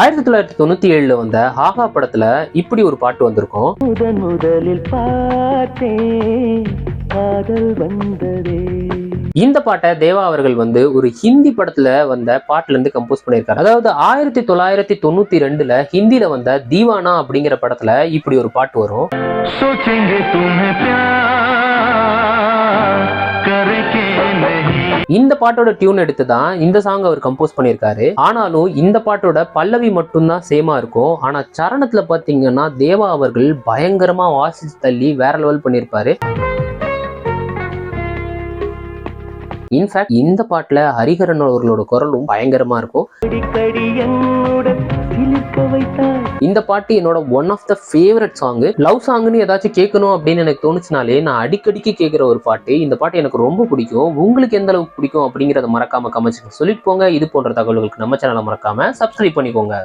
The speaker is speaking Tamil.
1997 வந்த ஆஹா படத்துல இப்படி ஒரு பாட்டு வந்திருக்கும். முதலில் பார்த்தேன் காதல் வந்ததே. இந்த பாட்டை தேவா அவர்கள் ஒரு ஹிந்தி படத்துல வந்த பாட்டுல இருந்து கம்போஸ் பண்ணியிருக்காரு. அதாவது 1992 ஹிந்தியில வந்த தீவானா அப்படிங்கிற படத்துல இப்படி ஒரு பாட்டு வரும். இந்த பாட்டோட டியூன் எடுத்து தான் இந்த சாங் அவர் கம்போஸ் பண்ணியிருக்காரு. ஆனாலும் இந்த பாட்டோட பல்லவி மட்டும்தான் சேமா இருக்கும். ஆனா சரணத்துல பாத்தீங்கன்னா தேவா அவர்கள் பயங்கரமா வாசிச்சு தள்ளி வேற லெவல் பண்ணியிருப்பாரு. இன்ஃபேக்ட் இந்த பாட்டுல ஹரிஹரன் அவர்களோட குரலும் பயங்கரமா இருக்கும். இந்த பாட்டு என்னோட one of the favourite song. Love சாங்னு ஏதாச்சும் கேட்கணும் அப்படின்னு எனக்கு தோணுச்சுனாலே நான் அடிக்கடிக்கு கேட்கிற ஒரு பாட்டு. இந்த பாட்டு எனக்கு ரொம்ப பிடிக்கும். உங்களுக்கு எந்த அளவுக்கு பிடிக்கும் அப்படிங்கறத மறக்காம கமெண்ட்ஸ் சொல்லிட்டு போங்க. இது போன்ற தகவல்களுக்கு நம்ம சேனலை மறக்காம சப்ஸ்கிரைப் பண்ணிக்கோங்க.